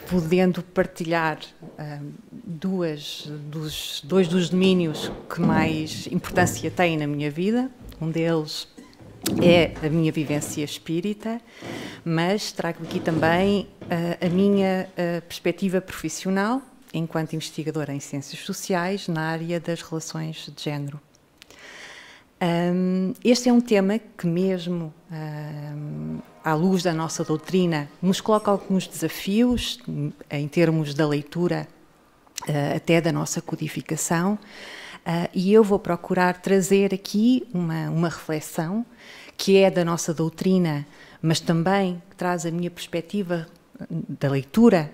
podendo partilhar dois dos domínios que mais importância têm na minha vida. Um deles é a minha vivência espírita, mas trago aqui também a minha perspectiva profissional enquanto investigadora em ciências sociais na área das relações de género. Este é um tema que, mesmo à luz da nossa doutrina, nos coloca alguns desafios em termos da leitura, até da nossa codificação, e eu vou procurar trazer aqui uma reflexão que é da nossa doutrina, mas também traz a minha perspectiva da leitura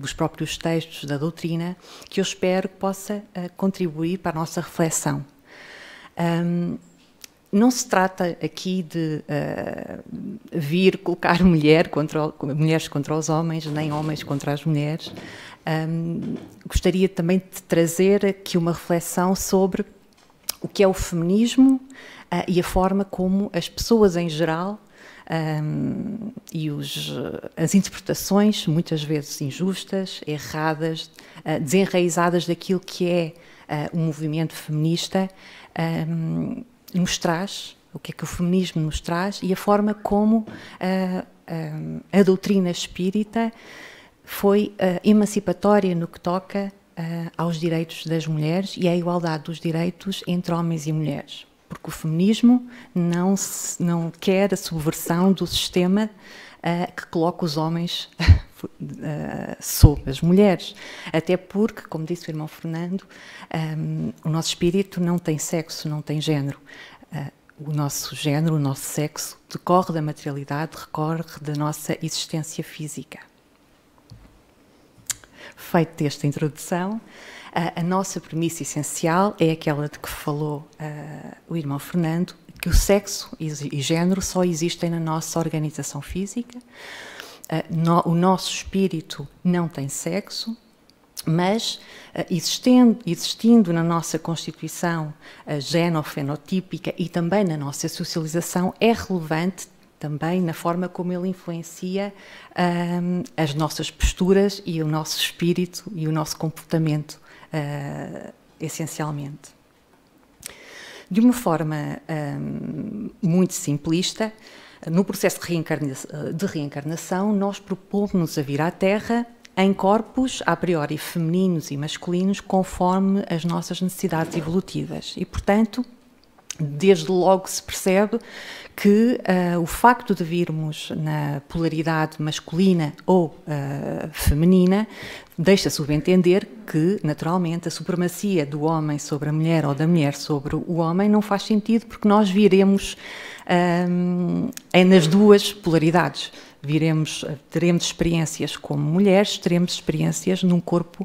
dos próprios textos da doutrina, que eu espero que possa contribuir para a nossa reflexão. Não se trata aqui de vir colocar mulheres contra os homens, nem homens contra as mulheres. Gostaria também de trazer aqui uma reflexão sobre o que é o feminismo e a forma como as pessoas em geral e as interpretações, muitas vezes injustas, erradas, desenraizadas daquilo que é o movimento feminista, nos traz, o que é que o feminismo nos traz e a forma como a doutrina espírita foi emancipatória no que toca aos direitos das mulheres e à igualdade dos direitos entre homens e mulheres. Porque o feminismo não quer a subversão do sistema que coloca os homens sobre as mulheres. Até porque, como disse o irmão Fernando, o nosso espírito não tem sexo, não tem género. O nosso género, o nosso sexo, decorre da materialidade, decorre da nossa existência física. Feita esta introdução, a nossa premissa essencial é aquela de que falou o irmão Fernando, que o sexo e género só existem na nossa organização física. O nosso espírito não tem sexo, mas existindo na nossa constituição genofenotípica e também na nossa socialização, é relevante também na forma como ele influencia as nossas posturas e o nosso espírito e o nosso comportamento, essencialmente. De uma forma muito simplista, no processo de reencarnação, nós propomos-nos a vir à Terra em corpos a priori femininos e masculinos conforme as nossas necessidades evolutivas. E, portanto, desde logo se percebe que o facto de virmos na polaridade masculina ou feminina deixa subentender que, naturalmente, a supremacia do homem sobre a mulher ou da mulher sobre o homem não faz sentido, porque nós viremos nas duas polaridades. Teremos experiências como mulheres, teremos experiências num corpo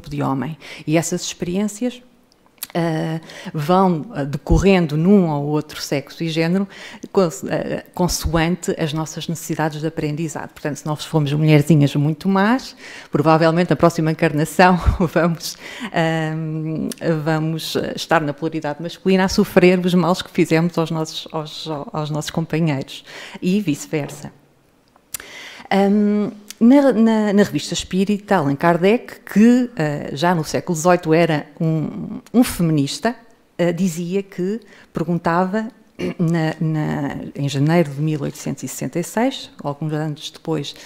de homem. E essas experiências vão decorrendo num ou outro sexo e género consoante as nossas necessidades de aprendizado. Portanto, se nós formos mulherzinhas muito más, provavelmente na próxima encarnação vamos estar na polaridade masculina a sofrer os males que fizemos aos nossos companheiros e vice-versa. Na revista Espírita, Allan Kardec, que já no século XVIII era um feminista, perguntava em janeiro de 1866, alguns anos depois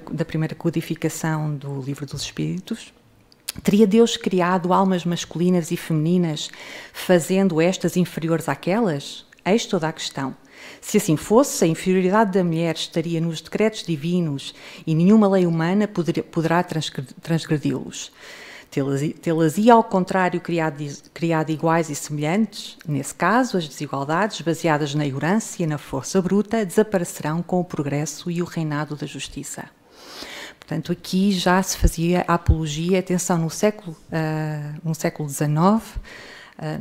da primeira codificação do Livro dos Espíritos, teria Deus criado almas masculinas e femininas, fazendo estas inferiores àquelas? Eis toda a questão. Se assim fosse, a inferioridade da mulher estaria nos decretos divinos e nenhuma lei humana poderá transgredi-los. Tê-las-ia, ao contrário, criado iguais e semelhantes? Nesse caso, as desigualdades, baseadas na ignorância e na força bruta, desaparecerão com o progresso e o reinado da justiça. Portanto, aqui já se fazia a apologia, atenção, no século XIX,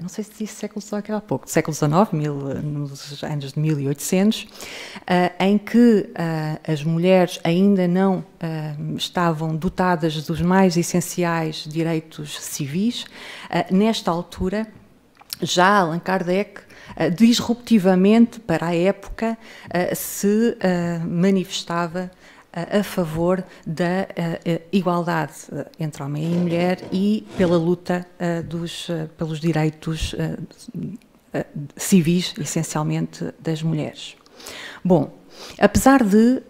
não sei se disse século XIX há pouco, século XIX, nos anos de 1800, em que as mulheres ainda não estavam dotadas dos mais essenciais direitos civis. Nesta altura, já Allan Kardec, disruptivamente para a época, se manifestava a favor da igualdade entre homem e mulher e pela luta pelos direitos civis, essencialmente, das mulheres. Bom, apesar de,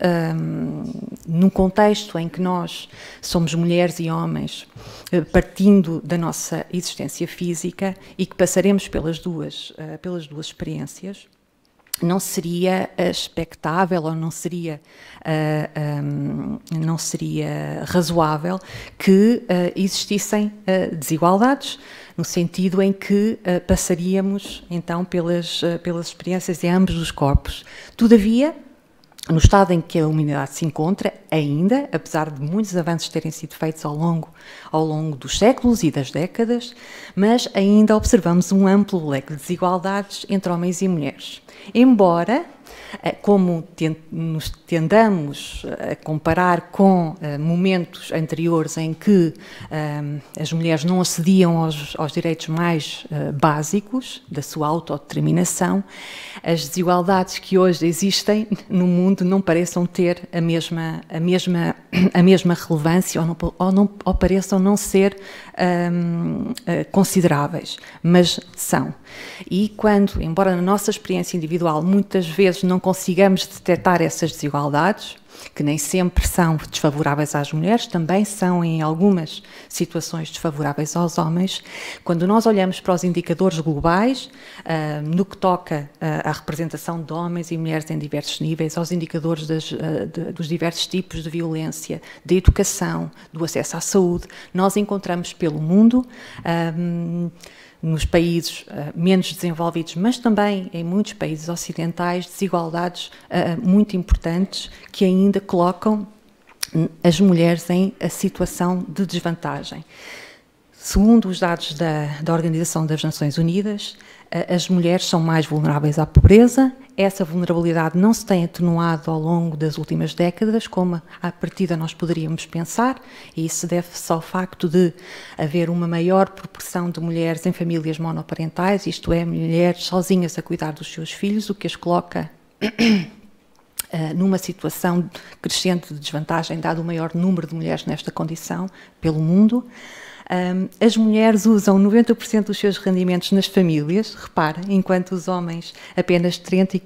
num contexto em que nós somos mulheres e homens, partindo da nossa existência física e que passaremos pelas duas experiências, não seria expectável ou não seria razoável que existissem desigualdades, no sentido em que passaríamos então pelas experiências em ambos os corpos. Todavia, no estado em que a humanidade se encontra, ainda, apesar de muitos avanços terem sido feitos ao longo dos séculos e das décadas, mas ainda observamos um amplo leque de desigualdades entre homens e mulheres. Embora, como nos tendamos a comparar com momentos anteriores em que as mulheres não acediam aos direitos mais básicos da sua autodeterminação, as desigualdades que hoje existem no mundo não pareçam ter a mesma relevância ou pareçam não ser consideráveis, mas são. E quando, embora na nossa experiência individual muitas vezes não consigamos detectar essas desigualdades, que nem sempre são desfavoráveis às mulheres, também são em algumas situações desfavoráveis aos homens, quando nós olhamos para os indicadores globais, no que toca à representação de homens e mulheres em diversos níveis, aos indicadores dos diversos tipos de violência, da educação, do acesso à saúde, nós encontramos pelo mundo, nos países menos desenvolvidos, mas também em muitos países ocidentais, desigualdades muito importantes que ainda colocam as mulheres em situação de desvantagem. Segundo os dados da Organização das Nações Unidas, as mulheres são mais vulneráveis à pobreza. Essa vulnerabilidade não se tem atenuado ao longo das últimas décadas, como à partida nós poderíamos pensar, e isso deve-se ao facto de haver uma maior proporção de mulheres em famílias monoparentais, isto é, mulheres sozinhas a cuidar dos seus filhos, o que as coloca numa situação crescente de desvantagem, dado o maior número de mulheres nesta condição pelo mundo. As mulheres usam 90% dos seus rendimentos nas famílias, repare, enquanto os homens apenas 30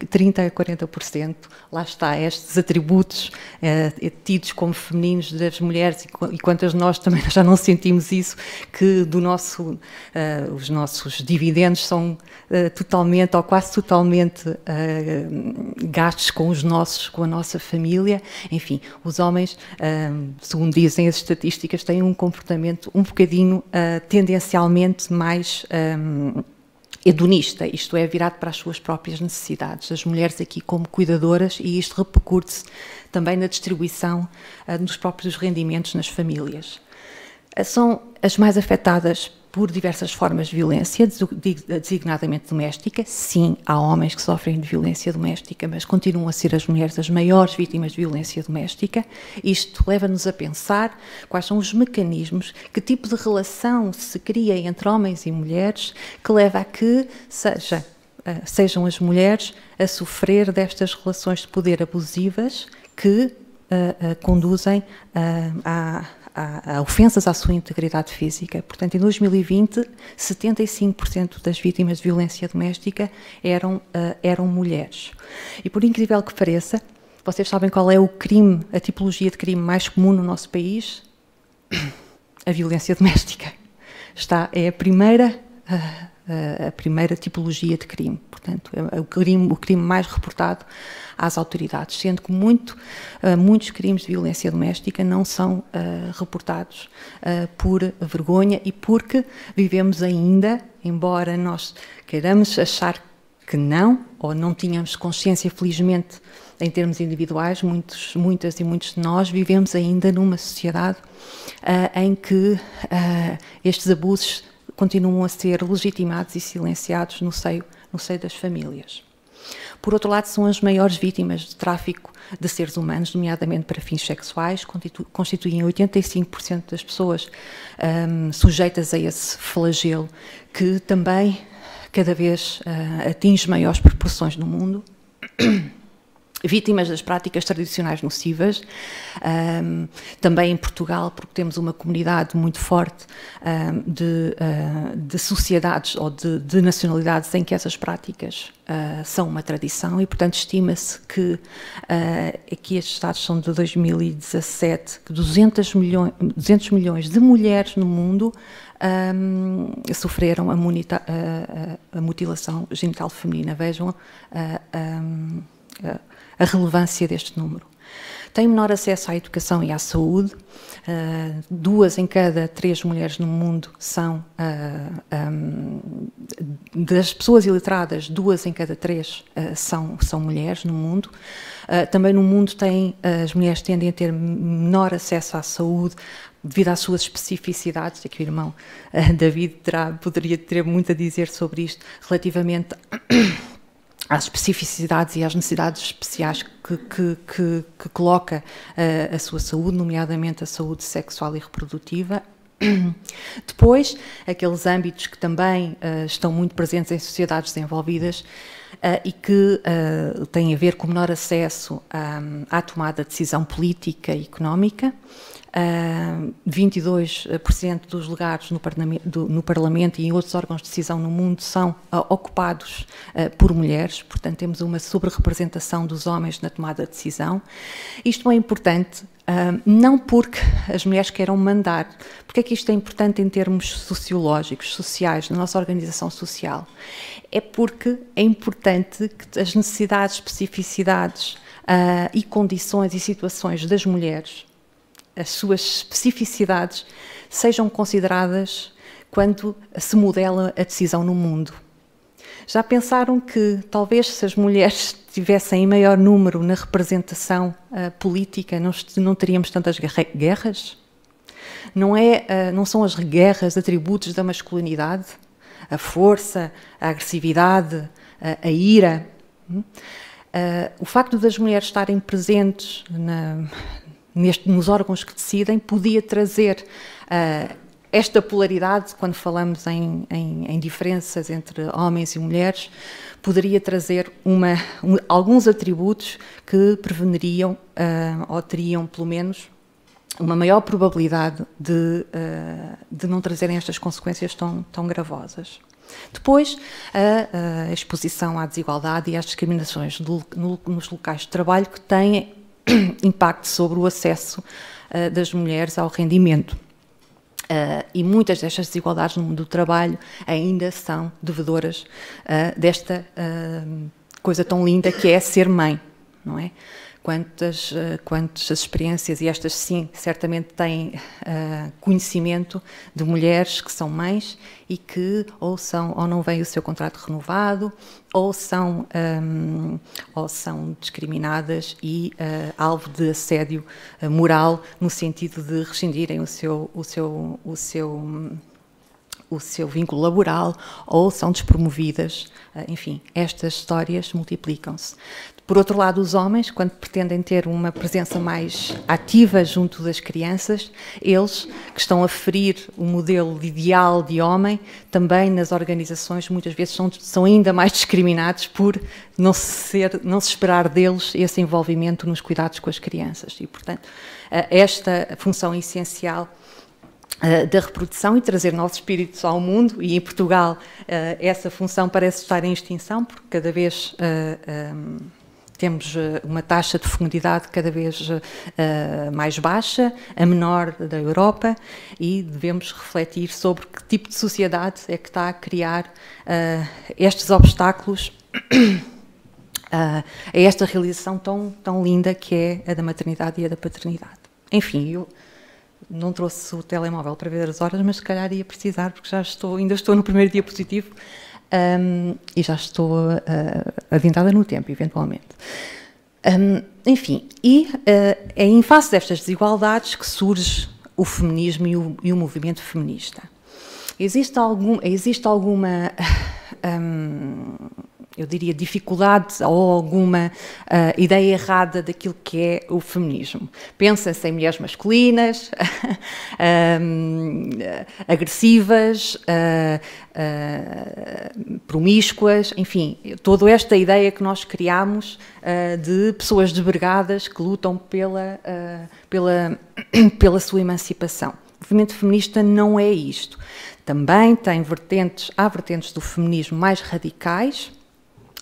a 40%. Lá está, estes atributos tidos como femininos das mulheres, e quantas nós também já não sentimos isso, que os nossos dividendos são totalmente ou quase totalmente gastos com a nossa família. Enfim, os homens, segundo dizem as estatísticas, têm um comportamento um bocadinho tendencialmente mais hedonista, isto é, virado para as suas próprias necessidades. As mulheres aqui como cuidadoras, e isto repercute-se também na distribuição dos próprios rendimentos nas famílias. São as mais afetadas por diversas formas de violência, designadamente doméstica. Sim, há homens que sofrem de violência doméstica, mas continuam a ser as mulheres as maiores vítimas de violência doméstica. Isto leva-nos a pensar quais são os mecanismos, que tipo de relação se cria entre homens e mulheres que leva a que sejam as mulheres a sofrer destas relações de poder abusivas que conduzem a ofensas à sua integridade física. Portanto, em 2020, 75% das vítimas de violência doméstica eram mulheres. E por incrível que pareça, vocês sabem qual é o crime, a tipologia de crime mais comum no nosso país? A violência doméstica. É a primeira tipologia de crime. Portanto, é o crime mais reportado às autoridades, sendo que muitos crimes de violência doméstica não são reportados por vergonha e porque vivemos ainda, embora nós queiramos achar que não, ou não tínhamos consciência, felizmente, em termos individuais, muitas e muitos de nós vivemos ainda numa sociedade em que estes abusos continuam a ser legitimados e silenciados no seio das famílias. Por outro lado, são as maiores vítimas de tráfico de seres humanos, nomeadamente para fins sexuais, constituem 85% das pessoas sujeitas a esse flagelo, que também cada vez atinge maiores proporções no mundo. vítimas das práticas tradicionais nocivas, também em Portugal, porque temos uma comunidade muito forte de sociedades ou de nacionalidades em que essas práticas são uma tradição e, portanto, estima-se que, aqui estes dados são de 2017, que 200 milhões de mulheres no mundo sofreram a mutilação genital feminina. Vejam a relevância deste número. Têm menor acesso à educação e à saúde. 2 em cada 3 mulheres no mundo são, das pessoas iletradas, 2 em cada 3 são mulheres no mundo. Também no mundo as mulheres tendem a ter menor acesso à saúde, devido às suas especificidades. Aqui o irmão David poderia ter muito a dizer sobre isto, relativamente às especificidades e às necessidades especiais que coloca a sua saúde, nomeadamente a saúde sexual e reprodutiva. Depois, aqueles âmbitos que também estão muito presentes em sociedades desenvolvidas e que têm a ver com menor acesso à tomada de decisão política e económica. 22% dos lugares no Parlamento e em outros órgãos de decisão no mundo são ocupados por mulheres, portanto temos uma sobre-representação dos homens na tomada de decisão. Isto é importante, não porque as mulheres queiram mandar. Porque é que isto é importante em termos sociológicos, sociais, na nossa organização social? É porque é importante que as necessidades, especificidades e condições e situações das mulheres, as suas especificidades, sejam consideradas quando se modela a decisão no mundo. Já pensaram que talvez se as mulheres estivessem em maior número na representação política, não teríamos tantas guerras? Não são as guerras atributos da masculinidade? A força, a agressividade, a ira? O facto das mulheres estarem presentes nos órgãos que decidem podia trazer esta polaridade, quando falamos em diferenças entre homens e mulheres, poderia trazer alguns atributos que preveniriam ou teriam pelo menos uma maior probabilidade de não trazerem estas consequências tão gravosas. Depois, a exposição à desigualdade e às discriminações nos locais de trabalho que têm impacto sobre o acesso das mulheres ao rendimento. E muitas destas desigualdades no mundo do trabalho ainda são devedoras desta coisa tão linda que é ser mãe, não é? Quantas experiências, e estas sim, certamente têm conhecimento de mulheres que são mães e que ou não vem o seu contrato renovado, ou são discriminadas e alvo de assédio moral, no sentido de rescindirem o seu vínculo laboral, ou são despromovidas. Enfim, estas histórias multiplicam-se. Por outro lado, os homens, quando pretendem ter uma presença mais ativa junto das crianças, eles que estão a ferir o modelo ideal de homem, também nas organizações muitas vezes são ainda mais discriminados por não se esperar deles esse envolvimento nos cuidados com as crianças. E, portanto, esta função essencial da reprodução e trazer novos espíritos ao mundo, e em Portugal essa função parece estar em extinção, porque cada vez temos uma taxa de fecundidade cada vez mais baixa, a menor da Europa, e devemos refletir sobre que tipo de sociedade é que está a criar estes obstáculos a esta realização tão linda que é a da maternidade e a da paternidade. Enfim, eu não trouxe o telemóvel para ver as horas, mas se calhar ia precisar, porque ainda estou no primeiro diapositivo. E já estou adiantada no tempo, eventualmente. Enfim, é em face destas desigualdades que surge o feminismo e o movimento feminista. Existe alguma eu diria, dificuldade ou alguma ideia errada daquilo que é o feminismo. Pensa-se em mulheres masculinas, agressivas, promíscuas, enfim, toda esta ideia que nós criamos de pessoas desvergadas que lutam pela sua emancipação. O movimento feminista não é isto. Também tem há vertentes do feminismo mais radicais,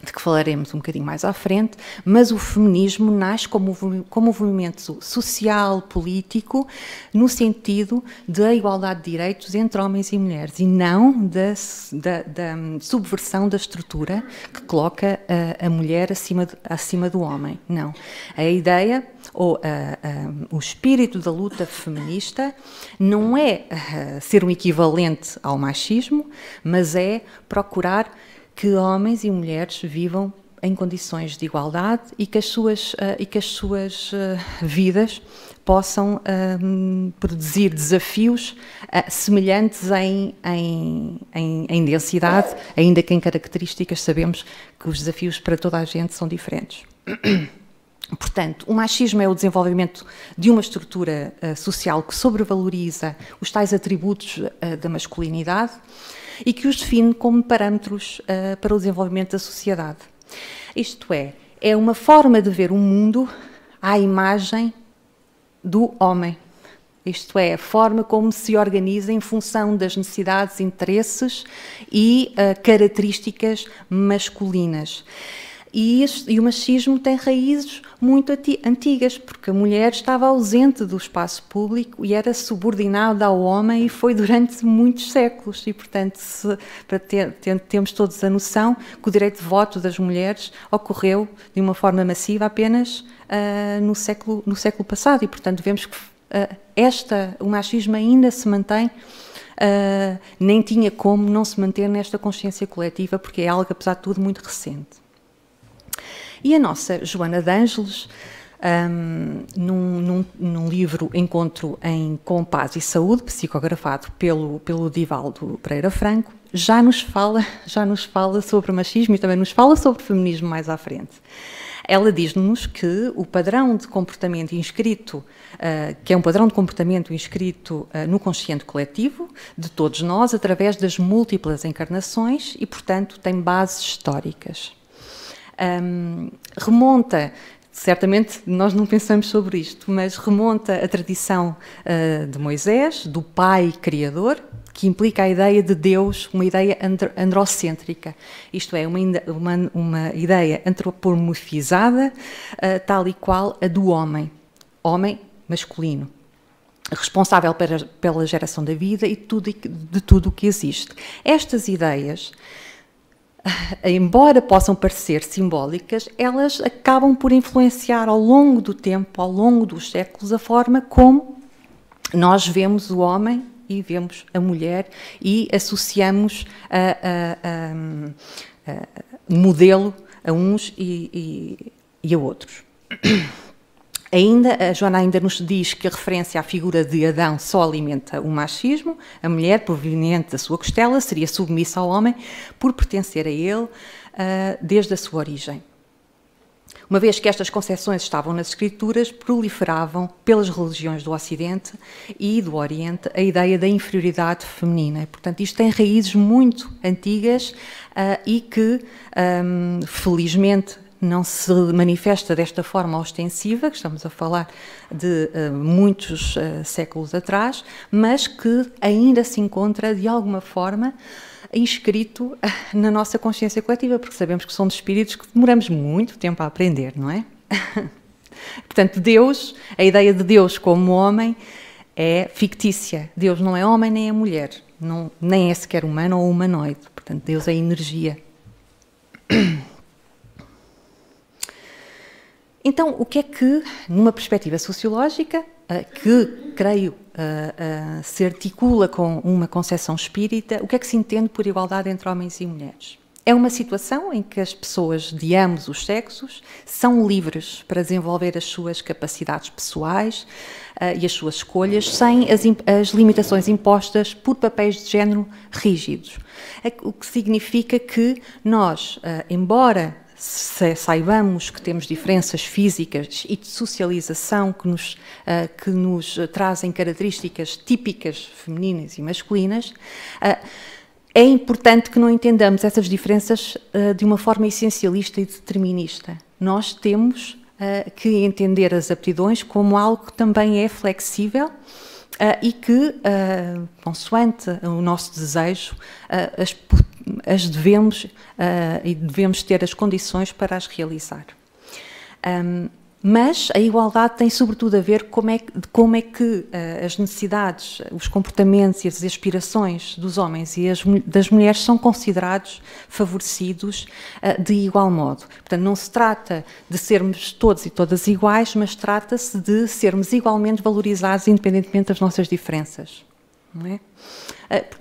de que falaremos um bocadinho mais à frente, mas o feminismo nasce como um movimento social, político, no sentido da igualdade de direitos entre homens e mulheres, e não da subversão da estrutura que coloca a mulher acima do homem. Não. A ideia, ou o espírito da luta feminista, não é ser um equivalente ao machismo, mas é procurar que homens e mulheres vivam em condições de igualdade e que as suas vidas possam produzir desafios semelhantes em densidade, ainda que em características sabemos que os desafios para toda a gente são diferentes. Portanto, o machismo é o desenvolvimento de uma estrutura social que sobrevaloriza os tais atributos da masculinidade e que os define como parâmetros para o desenvolvimento da sociedade. Isto é uma forma de ver o mundo à imagem do homem. Isto é, a forma como se organiza em função das necessidades, interesses e características masculinas. E o machismo tem raízes muito antigas, porque a mulher estava ausente do espaço público e era subordinada ao homem, e foi durante muitos séculos. E, portanto, temos todos a noção que o direito de voto das mulheres ocorreu de uma forma massiva apenas no século passado. E, portanto, vemos que o machismo ainda se mantém, nem tinha como não se manter nesta consciência coletiva, porque é algo, apesar de tudo, muito recente. E a nossa Joana de Ângeles, num livro Encontro com Paz e Saúde, psicografado pelo Divaldo Pereira Franco, já nos fala sobre o machismo e também nos fala sobre o feminismo mais à frente. Ela diz-nos que o padrão de comportamento inscrito, que é um padrão de comportamento inscrito no consciente coletivo de todos nós, através das múltiplas encarnações e, portanto, tem bases históricas. Remonta, certamente nós não pensamos sobre isto, mas remonta a tradição de Moisés, do pai criador, que implica a ideia de Deus, uma ideia androcêntrica, isto é, uma ideia antropomorfizada, tal e qual a do homem masculino, responsável pela geração da vida e de tudo o que existe. Estas ideias, embora possam parecer simbólicas, elas acabam por influenciar ao longo do tempo, ao longo dos séculos, a forma como nós vemos o homem e vemos a mulher e associamos modelo a uns e a outros. A Joana ainda nos diz que a referência à figura de Adão só alimenta o machismo. A mulher, proveniente da sua costela, seria submissa ao homem por pertencer a ele desde a sua origem. Uma vez que estas concepções estavam nas Escrituras, proliferavam pelas religiões do Ocidente e do Oriente a ideia da inferioridade feminina. Portanto, isto tem raízes muito antigas e que, felizmente, não se manifesta desta forma ostensiva, que estamos a falar de muitos séculos atrás, mas que ainda se encontra, de alguma forma, inscrito na nossa consciência coletiva, porque sabemos que somos espíritos que demoramos muito tempo a aprender, não é? Portanto, Deus, a ideia de Deus como homem é fictícia. Deus não é homem nem é mulher, nem é sequer humano ou humanoide. Portanto, Deus é energia. Então, o que é que, numa perspectiva sociológica, que creio se articula com uma concepção espírita, o que é que se entende por igualdade entre homens e mulheres? É uma situação em que as pessoas de ambos os sexos são livres para desenvolver as suas capacidades pessoais e as suas escolhas sem as limitações impostas por papéis de género rígidos. O que significa que nós, embora saibamos que temos diferenças físicas e de socialização que nos trazem características típicas femininas e masculinas, é importante que não entendamos essas diferenças de uma forma essencialista e determinista. Nós temos que entender as aptidões como algo que também é flexível e que, consoante o nosso desejo, as devemos e devemos ter as condições para as realizar. Mas a igualdade tem sobretudo a ver como é que as necessidades, os comportamentos e as aspirações dos homens e das mulheres são considerados favorecidos de igual modo. Portanto, não se trata de sermos todos e todas iguais, mas trata-se de sermos igualmente valorizados independentemente das nossas diferenças. Não é?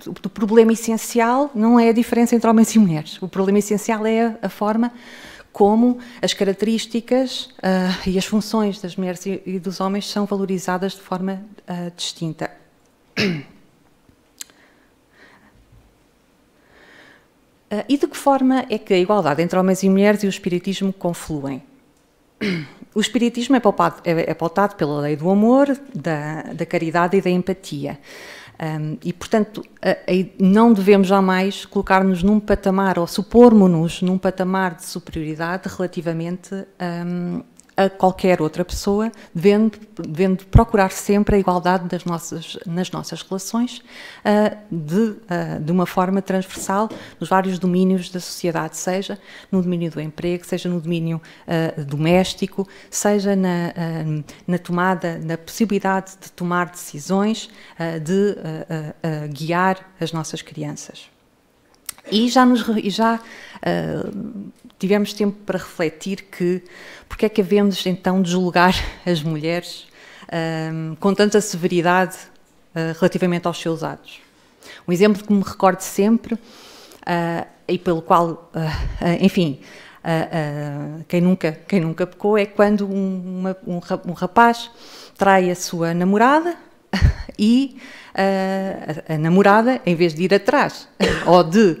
O problema essencial não é a diferença entre homens e mulheres. O problema essencial é a forma como as características e as funções das mulheres e dos homens são valorizadas de forma distinta. E de que forma é que a igualdade entre homens e mulheres e o espiritismo confluem? O espiritismo é pautado pela lei do amor, da caridade e da empatia. E, portanto, não devemos jamais colocar-nos num patamar ou supor-nos num patamar de superioridade relativamente a qualquer outra pessoa, devendo procurar sempre a igualdade nas nossas relações de uma forma transversal nos vários domínios da sociedade, seja no domínio do emprego, seja no domínio doméstico, seja na possibilidade de tomar decisões, de guiar as nossas crianças. E já tivemos tempo para refletir porque é que havemos então de julgar as mulheres com tanta severidade relativamente aos seus atos. Um exemplo que me recordo sempre e pelo qual, enfim, quem nunca pecou é quando um rapaz trai a sua namorada e a namorada, em vez de ir atrás ou de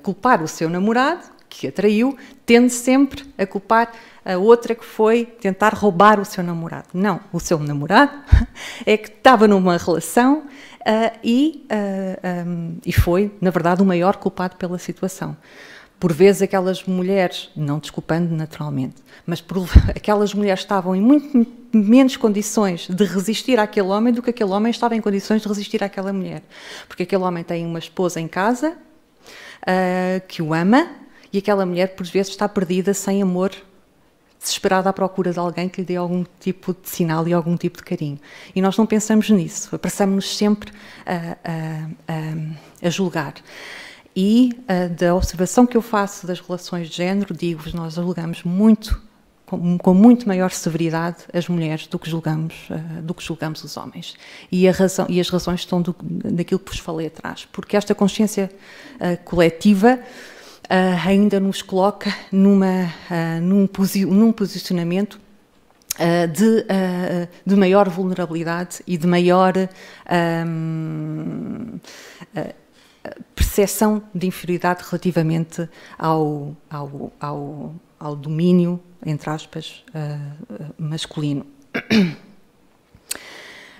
culpar o seu namorado, que a traiu, tende sempre a culpar a outra que foi tentar roubar o seu namorado. Não, o seu namorado é que estava numa relação e foi, na verdade, o maior culpado pela situação. Por vezes aquelas mulheres, não desculpando naturalmente, mas aquelas mulheres estavam em muito menos condições de resistir àquele homem do que aquele homem estava em condições de resistir àquela mulher. Porque aquele homem tem uma esposa em casa que o ama e aquela mulher, por vezes, está perdida, sem amor, desesperada à procura de alguém que lhe dê algum tipo de sinal e algum tipo de carinho. E nós não pensamos nisso, apressamos-nos sempre a julgar. E da observação que eu faço das relações de género, digo-vos, nós julgamos com muito maior severidade as mulheres do que julgamos os homens. E as razões estão daquilo que vos falei atrás. Porque esta consciência coletiva ainda nos coloca num posicionamento de maior vulnerabilidade e de maior percepção de inferioridade relativamente ao domínio, entre aspas, masculino.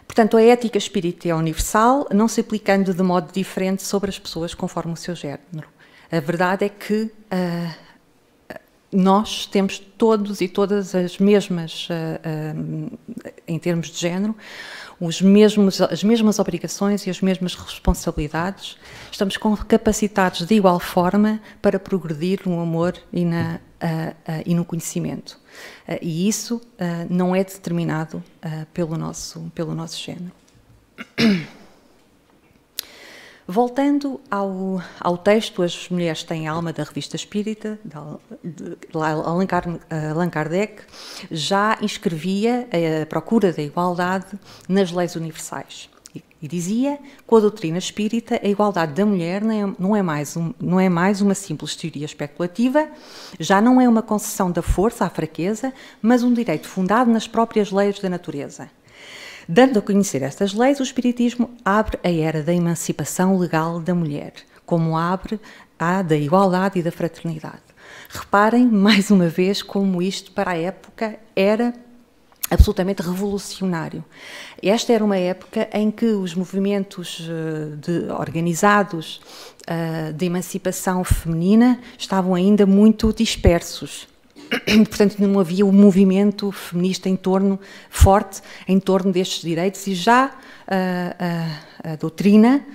Portanto, a ética espírita é universal, não se aplicando de modo diferente sobre as pessoas conforme o seu género. A verdade é que nós temos todos e todas as mesmas, em termos de género, as mesmas obrigações e as mesmas responsabilidades. Estamos capacitados de igual forma para progredir no amor e no conhecimento. E isso não é determinado pelo nosso género. Voltando ao texto As Mulheres Têm Alma, da Revista Espírita, de Allan Kardec, já inscrevia a procura da igualdade nas leis universais. E dizia: com a doutrina espírita, a igualdade da mulher não é mais uma simples teoria especulativa, já não é uma concessão da força à fraqueza, mas um direito fundado nas próprias leis da natureza. Dando a conhecer estas leis, o Espiritismo abre a era da emancipação legal da mulher, como abre a da igualdade e da fraternidade. Reparem, mais uma vez, como isto para a época era absolutamente revolucionário. Esta era uma época em que os movimentos organizados de emancipação feminina estavam ainda muito dispersos. Portanto, não havia um movimento feminista forte em torno destes direitos, e já a doutrina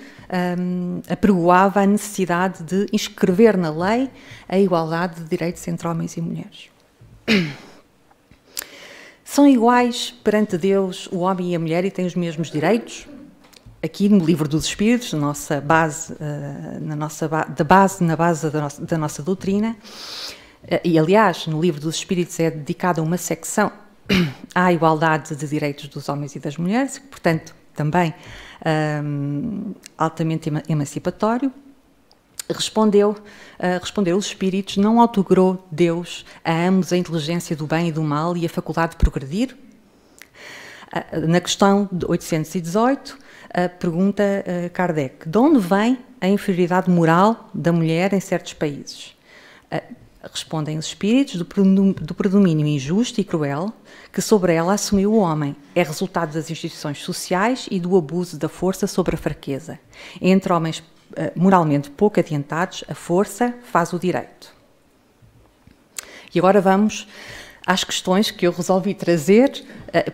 apregoava a necessidade de inscrever na lei a igualdade de direitos entre homens e mulheres. São iguais perante Deus o homem e a mulher e têm os mesmos direitos? Aqui no Livro dos Espíritos, na base da nossa doutrina, e aliás, no Livro dos Espíritos é dedicada uma secção à igualdade de direitos dos homens e das mulheres, portanto, também altamente emancipatório. Respondeu os Espíritos: não outorgou Deus a ambos a inteligência do bem e do mal e a faculdade de progredir? Na questão 818, pergunta Kardec: de onde vem a inferioridade moral da mulher em certos países? Respondem os Espíritos: do predomínio injusto e cruel que sobre ela assumiu o homem. É resultado das instituições sociais e do abuso da força sobre a fraqueza. Entre homens moralmente pouco adiantados, a força faz o direito. E agora vamos às questões que eu resolvi trazer,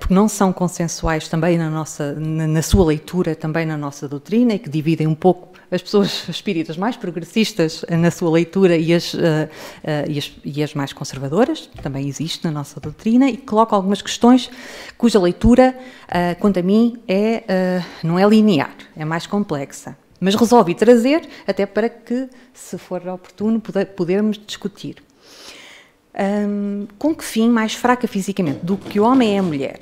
porque não são consensuais também na sua leitura, também na nossa doutrina, e que dividem um pouco as pessoas espíritas mais progressistas na sua leitura e as mais conservadoras, também existe na nossa doutrina, e coloco algumas questões cuja leitura, quanto a mim, não é linear, é mais complexa. Mas resolvi trazer, até para que, se for oportuno, podermos discutir. Com que fim mais fraca fisicamente do que o homem é a mulher?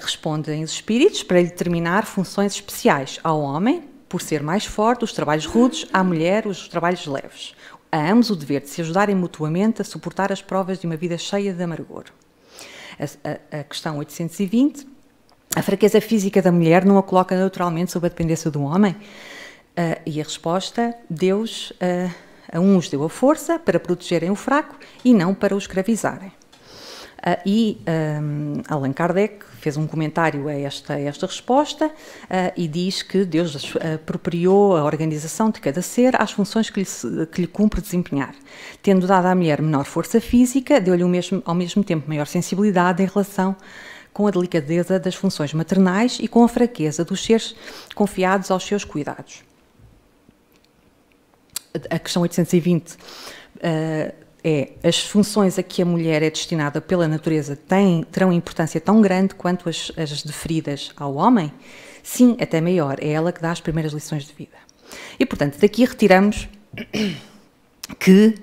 Respondem os Espíritos: para lhe determinar funções especiais. Ao homem, por ser mais forte, os trabalhos rudes; à mulher, os trabalhos leves. A ambos o dever de se ajudarem mutuamente a suportar as provas de uma vida cheia de amargor. A questão 820. A fraqueza física da mulher não a coloca naturalmente sob a dependência do homem? E a resposta: Deus a uns deu a força para protegerem o fraco e não para o escravizarem. Allan Kardec fez um comentário a esta resposta e diz que Deus apropriou a organização de cada ser às funções que lhe cumpre desempenhar. Tendo dado à mulher menor força física, deu-lhe ao mesmo tempo maior sensibilidade em relação com a delicadeza das funções maternais e com a fraqueza dos seres confiados aos seus cuidados. A questão 820 as funções a que a mulher é destinada pela natureza terão importância tão grande quanto as deferidas ao homem? Sim, até maior. É ela que dá as primeiras lições de vida. E, portanto, daqui retiramos que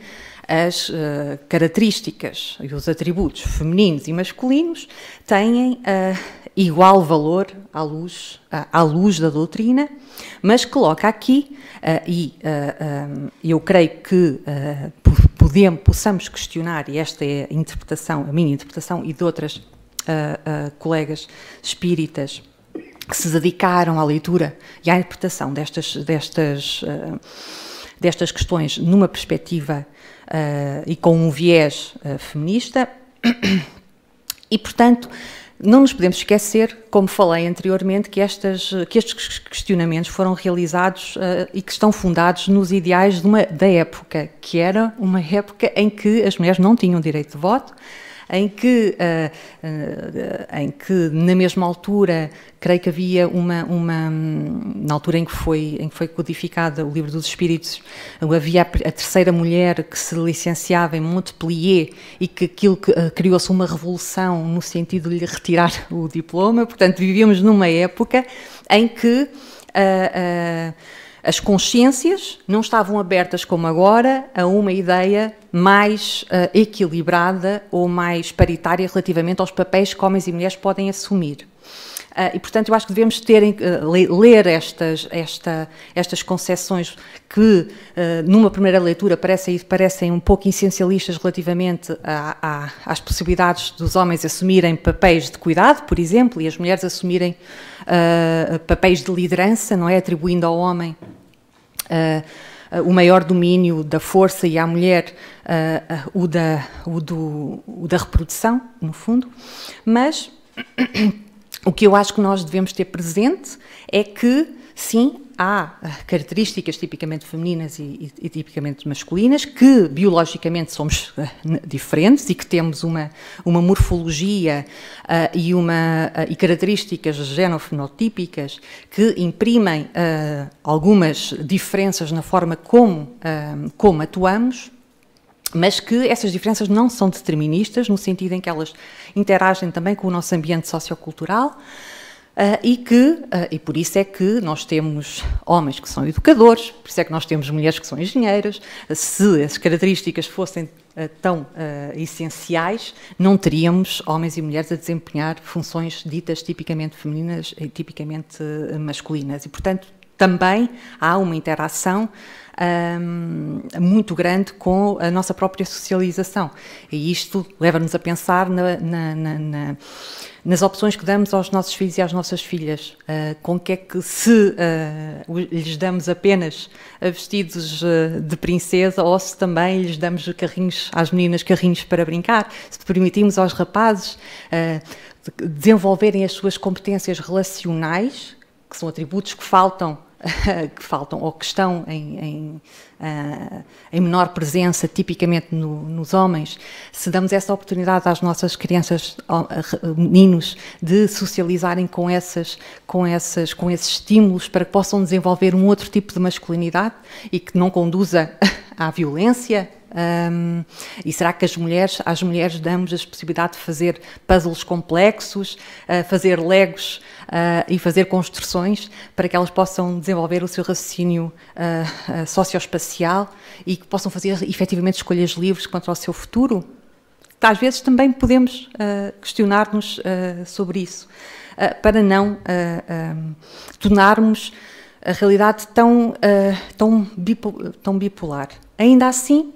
as características e os atributos femininos e masculinos têm igual valor à luz da doutrina, mas coloca aqui, eu creio que possamos questionar, e esta é a minha interpretação e de outras colegas espíritas que se dedicaram à leitura e à interpretação destas questões numa perspectiva e com um viés feminista, e, portanto, não nos podemos esquecer, como falei anteriormente, que estes questionamentos foram realizados e que estão fundados nos ideais da época, que era uma época em que as mulheres não tinham direito de voto, em que na mesma altura, creio que havia na altura em que foi codificada o Livro dos Espíritos, havia a terceira mulher que se licenciava em Montpellier e que criou-se uma revolução no sentido de lhe retirar o diploma. Portanto, vivíamos numa época em que as consciências não estavam abertas como agora a uma ideia mais equilibrada ou mais paritária relativamente aos papéis que homens e mulheres podem assumir. E, portanto, eu acho que devemos ler estas concepções que, numa primeira leitura, parecem um pouco essencialistas relativamente às possibilidades dos homens assumirem papéis de cuidado, por exemplo, e as mulheres assumirem papéis de liderança, não é? Atribuindo ao homem o maior domínio da força e à mulher o da reprodução, no fundo. Mas o que eu acho que nós devemos ter presente é que, sim, há características tipicamente femininas e tipicamente masculinas, que biologicamente somos diferentes e que temos uma morfologia e características genofenotípicas que imprimem algumas diferenças na forma como atuamos, mas que essas diferenças não são deterministas, no sentido em que elas interagem também com o nosso ambiente sociocultural, e por isso é que nós temos homens que são educadores, por isso é que nós temos mulheres que são engenheiras. Se as características fossem tão essenciais, não teríamos homens e mulheres a desempenhar funções ditas tipicamente femininas e tipicamente masculinas. E, portanto, também há uma interação muito grande com a nossa própria socialização. E isto leva-nos a pensar nas opções que damos aos nossos filhos e às nossas filhas. Com que é que, se lhes damos apenas vestidos de princesa, ou se também lhes damos carrinhos às meninas, carrinhos para brincar, se permitimos aos rapazes desenvolverem as suas competências relacionais, que são atributos que faltam ou que estão em menor presença tipicamente nos homens, se damos essa oportunidade às nossas crianças, meninos, de socializarem com esses estímulos para que possam desenvolver um outro tipo de masculinidade e que não conduza à violência. E será que às mulheres damos a possibilidade de fazer puzzles complexos, fazer legos e fazer construções para que elas possam desenvolver o seu raciocínio socioespacial e que possam fazer efetivamente escolhas livres quanto ao seu futuro? Às vezes também podemos questionar-nos sobre isso, para não tornarmos a realidade tão bipolar. Ainda assim,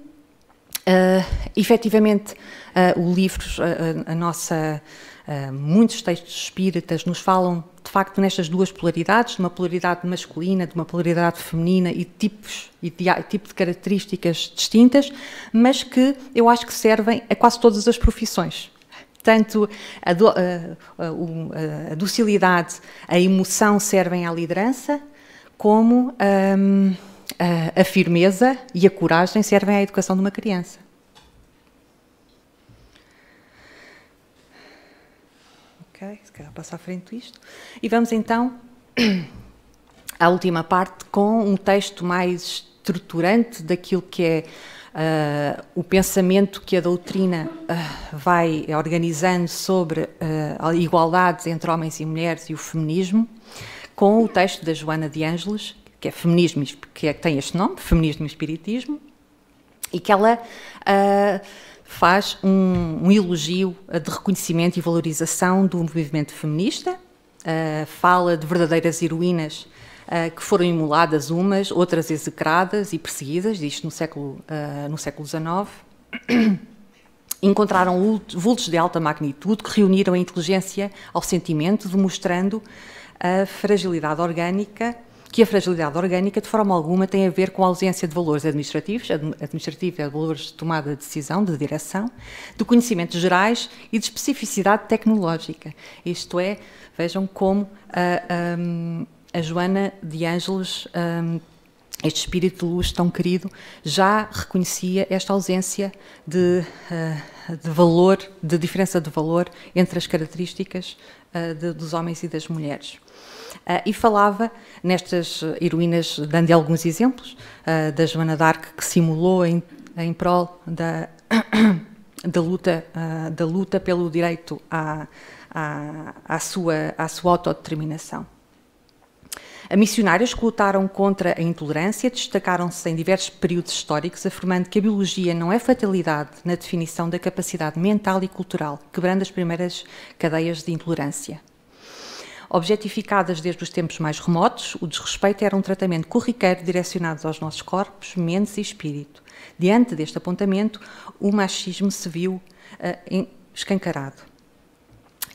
efetivamente, o livro, muitos textos espíritas nos falam, de facto, nestas duas polaridades, de uma polaridade masculina, de uma polaridade feminina e tipo de características distintas, mas que eu acho que servem a quase todas as profissões. Tanto a docilidade, a emoção servem à liderança, como a firmeza e a coragem servem à educação de uma criança. Ok, se calhar passo à frente isto. E vamos então à última parte com um texto mais estruturante daquilo que é o pensamento que a doutrina vai organizando sobre a igualdade entre homens e mulheres e o feminismo, com o texto da Joana de Ângeles, que é Feminismo, que tem este nome, Feminismo e Espiritismo, e que ela faz um elogio de reconhecimento e valorização do movimento feminista, fala de verdadeiras heroínas que foram imoladas umas, outras execradas e perseguidas, isto no século XIX, encontraram vultos de alta magnitude que reuniram a inteligência ao sentimento, demonstrando a fragilidade orgânica, de forma alguma tem a ver com a ausência de valores administrativos é valores de tomada de decisão, de direção, de conhecimentos gerais e de especificidade tecnológica. Isto é, vejam como a Joana de Ângeles, este espírito de luz tão querido, já reconhecia esta ausência de valor, de diferença de valor entre as características dos homens e das mulheres. E falava nestas heroínas, dando alguns exemplos, da Joana d'Arc, que simulou em prol da luta pelo direito à sua autodeterminação. A missionários que lutaram contra a intolerância destacaram-se em diversos períodos históricos, afirmando que a biologia não é fatalidade na definição da capacidade mental e cultural, quebrando as primeiras cadeias de intolerância. Objetificadas desde os tempos mais remotos, o desrespeito era um tratamento corriqueiro direcionado aos nossos corpos, mentes e espírito. Diante deste apontamento, o machismo se viu escancarado.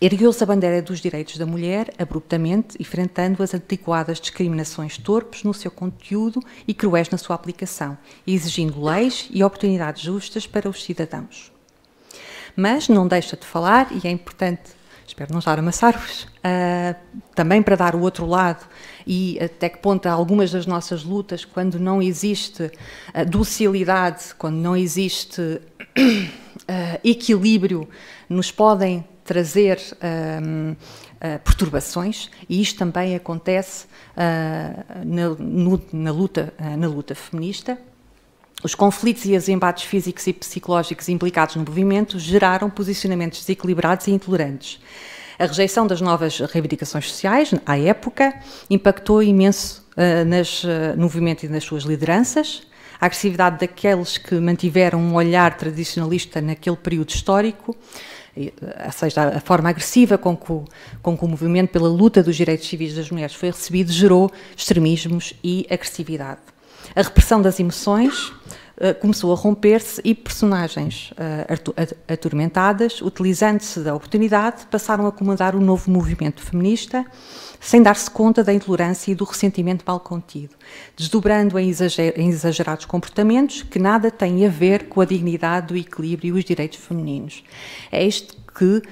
Ergueu-se a bandeira dos direitos da mulher, abruptamente, enfrentando as antiquadas discriminações torpes no seu conteúdo e cruéis na sua aplicação, exigindo leis e oportunidades justas para os cidadãos. Mas não deixa de falar, e é importante, espero não estar a amassar-vos, também para dar o outro lado, e até que ponto algumas das nossas lutas, quando não existe docilidade, quando não existe equilíbrio, nos podem trazer perturbações, e isto também acontece na luta feminista. Os conflitos e os embates físicos e psicológicos implicados no movimento geraram posicionamentos desequilibrados e intolerantes. A rejeição das novas reivindicações sociais, à época, impactou imenso no movimento e nas suas lideranças. A agressividade daqueles que mantiveram um olhar tradicionalista naquele período histórico, ou seja, a forma agressiva com que o movimento pela luta dos direitos civis das mulheres foi recebido, gerou extremismos e agressividade. A repressão das emoções começou a romper-se e personagens atormentadas, utilizando-se da oportunidade, passaram a comandar o novo movimento feminista, sem dar-se conta da intolerância e do ressentimento mal contido, desdobrando em exagerados comportamentos que nada têm a ver com a dignidade, o equilíbrio e os direitos femininos. É isto que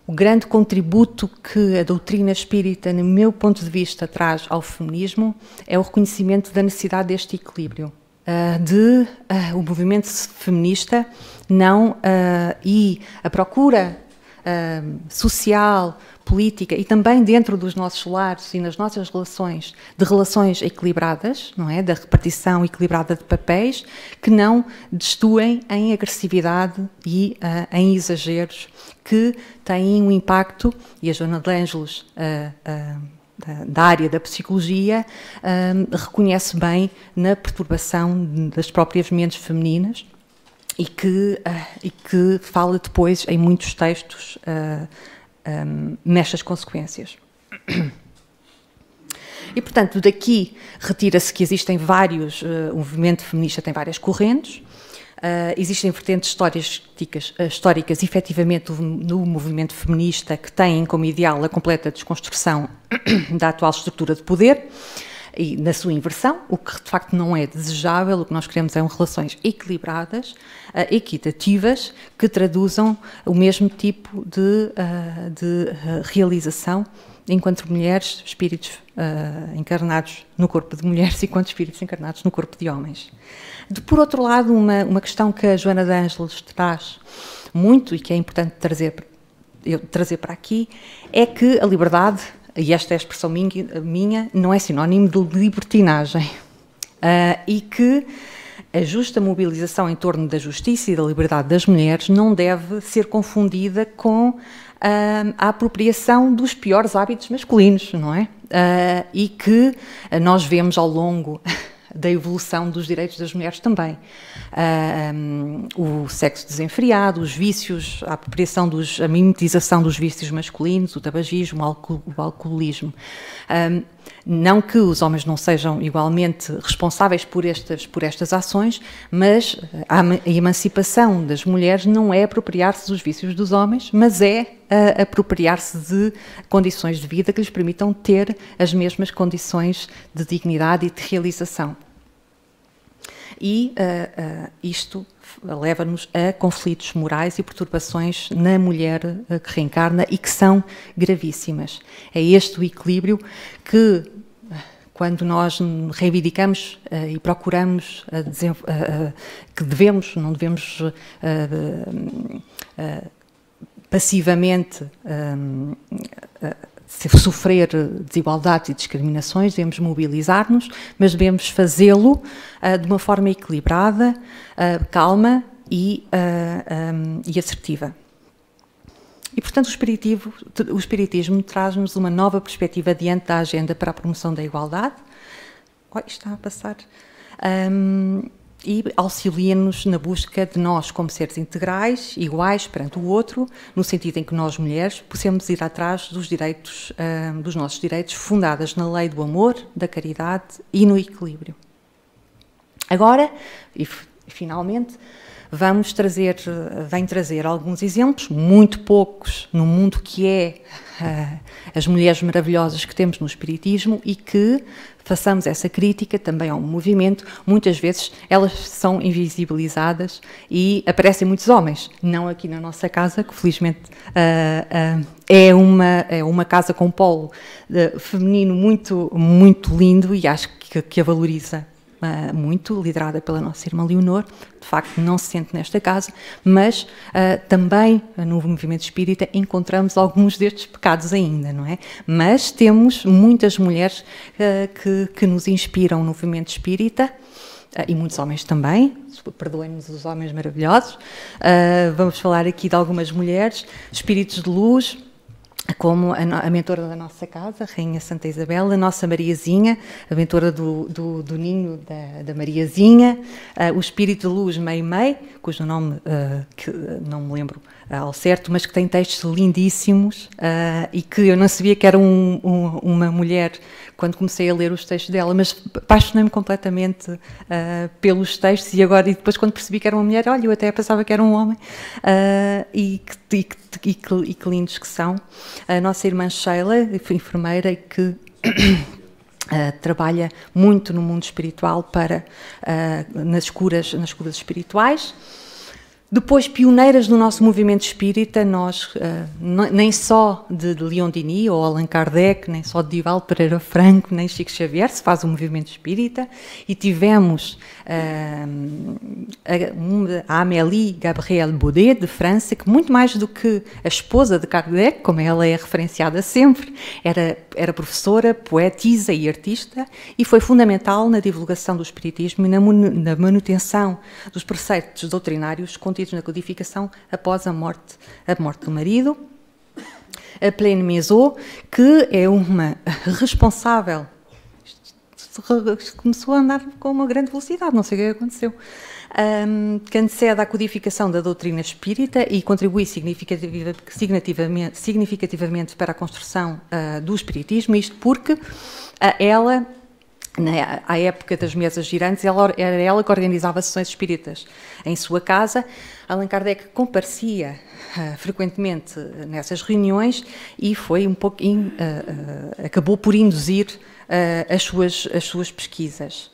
o grande contributo que a doutrina espírita, no meu ponto de vista, traz ao feminismo é o reconhecimento da necessidade deste equilíbrio. O movimento feminista e a procura social, política e também dentro dos nossos lares e nas nossas relações, de relações equilibradas, não é? Da repartição equilibrada de papéis, que não destoem em agressividade e em exageros que têm um impacto, e a Joana de Ângelos, da área da psicologia, reconhece bem na perturbação das próprias mentes femininas e que fala depois em muitos textos nestas consequências. E, portanto, daqui retira-se que existem vários, o movimento feminista tem várias correntes, existem vertentes históricas efetivamente no movimento feminista que têm como ideal a completa desconstrução da atual estrutura de poder e na sua inversão, o que de facto não é desejável. O que nós queremos são relações equilibradas, equitativas, que traduzam o mesmo tipo de realização enquanto mulheres, espíritos encarnados no corpo de mulheres e enquanto espíritos encarnados no corpo de homens. Por outro lado, uma questão que a Joana de Ângelos traz muito e que é importante trazer para aqui é que a liberdade, e esta é a expressão minha, não é sinónimo de libertinagem, e que a justa mobilização em torno da justiça e da liberdade das mulheres não deve ser confundida com a apropriação dos piores hábitos masculinos, não é? E que nós vemos ao longo da evolução dos direitos das mulheres também. O sexo desenfreado, os vícios, a apropriação, a mimetização dos vícios masculinos, o tabagismo, o alcoolismo. Não que os homens não sejam igualmente responsáveis por estas ações, mas a emancipação das mulheres não é apropriar-se dos vícios dos homens, mas é apropriar-se de condições de vida que lhes permitam ter as mesmas condições de dignidade e de realização. E isto leva-nos a conflitos morais e perturbações na mulher que reencarna e que são gravíssimas. É este o equilíbrio que, quando nós reivindicamos e procuramos que não devemos passivamente sofrer desigualdades e discriminações, devemos mobilizar-nos, mas devemos fazê-lo de uma forma equilibrada, calma e assertiva. E, portanto, o Espiritismo traz-nos uma nova perspectiva diante da agenda para a promoção da igualdade. Está a passar. e auxilia-nos na busca de nós como seres integrais, iguais perante o outro, no sentido em que nós, mulheres, possamos ir atrás dos direitos, dos nossos direitos, fundadas na lei do amor, da caridade e no equilíbrio. Agora, e finalmente, vem trazer alguns exemplos, muito poucos, no mundo que é as mulheres maravilhosas que temos no Espiritismo, e que façamos essa crítica também ao movimento. Muitas vezes elas são invisibilizadas e aparecem muitos homens, não aqui na nossa casa, que felizmente é uma casa com polo feminino muito lindo, e acho que a valoriza muito, liderada pela nossa irmã Leonor. De facto não se sente nesta casa, mas também no movimento espírita encontramos alguns destes pecados ainda, não é? Mas temos muitas mulheres que nos inspiram no movimento espírita, e muitos homens também, perdoem-nos os homens maravilhosos. Vamos falar aqui de algumas mulheres, espíritos de luz, como a mentora da nossa casa, a Rainha Santa Isabel, a nossa Mariazinha, a mentora do ninho da Mariazinha, o espírito de luz Meimei, cujo nome que não me lembro ao certo, mas que tem textos lindíssimos, e que eu não sabia que era uma mulher quando comecei a ler os textos dela, mas apaixonei-me completamente pelos textos, e depois quando percebi que era uma mulher, olha, eu até pensava que era um homem, e que lindos que são. A nossa irmã Sheila, enfermeira, que trabalha muito no mundo espiritual nas curas espirituais. Depois, pioneiras no nosso movimento espírita, nós, nem só de Leon Denis ou Allan Kardec, nem só de Divaldo Pereira Franco, nem Chico Xavier, se faz o movimento espírita, e tivemos a Amélie Gabrielle Baudet, de França, que muito mais do que a esposa de Kardec, como ela é referenciada sempre, era professora, poetisa e artista, e foi fundamental na divulgação do espiritismo e na manutenção dos preceitos doutrinários contidos na codificação após a morte do marido. A Pleine Maison, que é uma responsável, começou a andar com uma grande velocidade, não sei o que aconteceu, que antecede à codificação da doutrina espírita e contribui significativamente para a construção do espiritismo, isto porque ela, à época das mesas girantes, era ela que organizava sessões espíritas em sua casa. Allan Kardec comparecia frequentemente nessas reuniões e foi acabou por induzir as suas pesquisas.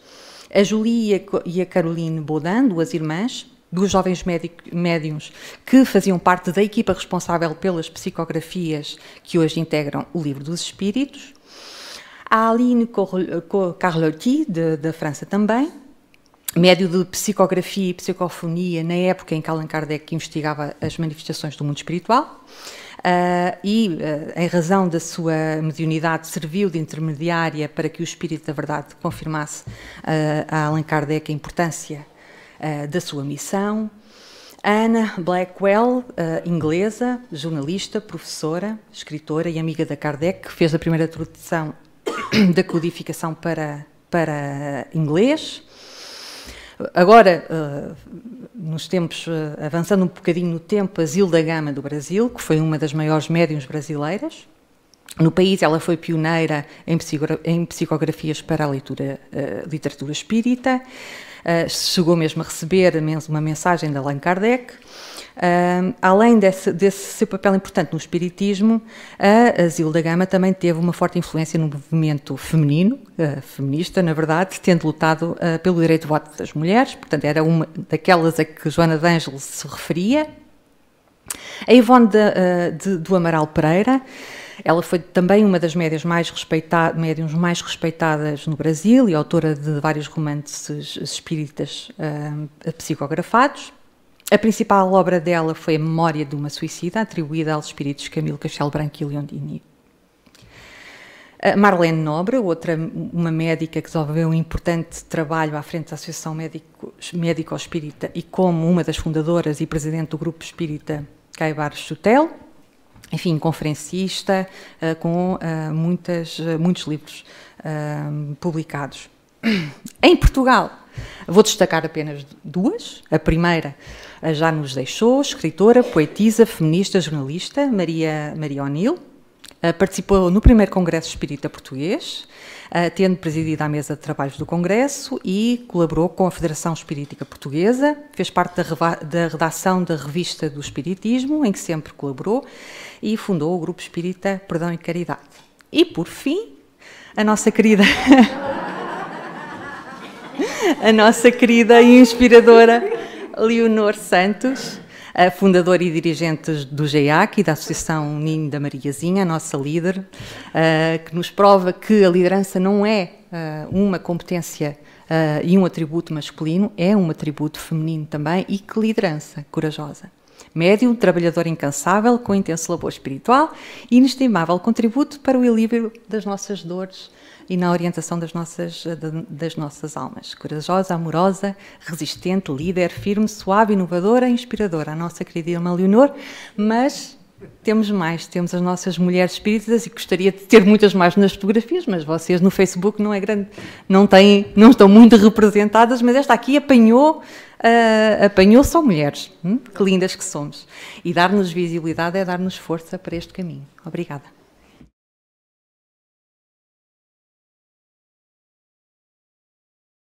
A Julie e a Caroline Baudin, duas irmãs, duas jovens médiuns que faziam parte da equipa responsável pelas psicografias que hoje integram o Livro dos Espíritos. A Aline Carlotti, da França também, médio de psicografia e psicofonia na época em que Allan Kardec investigava as manifestações do mundo espiritual, em razão da sua mediunidade, serviu de intermediária para que o Espírito da Verdade confirmasse a Allan Kardec a importância da sua missão. Anna Blackwell, inglesa, jornalista, professora, escritora e amiga da Kardec, que fez a primeira tradução da codificação para inglês. Agora, nos tempos, avançando um bocadinho no tempo, a Zilda Gama do Brasil, que foi uma das maiores médiuns brasileiras. No país ela foi pioneira em psicografias para a literatura espírita, chegou mesmo a receber uma mensagem de Allan Kardec. Além desse seu papel importante no espiritismo, a Zilda Gama também teve uma forte influência no movimento feminista, na verdade, tendo lutado pelo direito de voto das mulheres, portanto era uma daquelas a que Joana de Ângeles se referia. A Ivone do Amaral Pereira, ela foi também uma das médiuns mais respeitadas no Brasil e autora de vários romances espíritas psicografados. A principal obra dela foi a Memória de uma Suicida, atribuída aos espíritos Camilo Castelo Branco e Leon Denis. Marlene Nobre, uma médica que desenvolveu um importante trabalho à frente da Associação Médico-Espírita e como uma das fundadoras e presidente do grupo espírita Caibar Chutel. Enfim, conferencista, com muitos livros publicados. Em Portugal, Vou destacar apenas duas. A primeira já nos deixou, escritora, poetisa, feminista, jornalista, Maria O'Neill. Participou no primeiro Congresso Espírita Português, tendo presidido a mesa de trabalhos do Congresso e colaborou com a Federação Espíritica Portuguesa, fez parte da redação da Revista do Espiritismo, em que sempre colaborou, e fundou o Grupo Espírita Perdão e Caridade. E, por fim, a nossa querida e inspiradora Leonor Santos, a fundadora e dirigente do GEAC e da Associação Ninho da Mariazinha, a nossa líder, que nos prova que a liderança não é uma competência e um atributo masculino, é um atributo feminino também, e que liderança corajosa. Médium, trabalhador incansável, com intenso labor espiritual e inestimável contributo para o equilíbrio das nossas dores e na orientação das nossas almas. Corajosa, amorosa, resistente, líder, firme, suave, inovadora, inspiradora. A nossa querida irmã Leonor, mas temos mais, temos as nossas mulheres espíritas e gostaria de ter muitas mais nas fotografias, mas vocês no Facebook não é grande, não estão muito representadas, mas esta aqui apanhou só mulheres, que lindas que somos. E dar-nos visibilidade é dar-nos força para este caminho. Obrigada.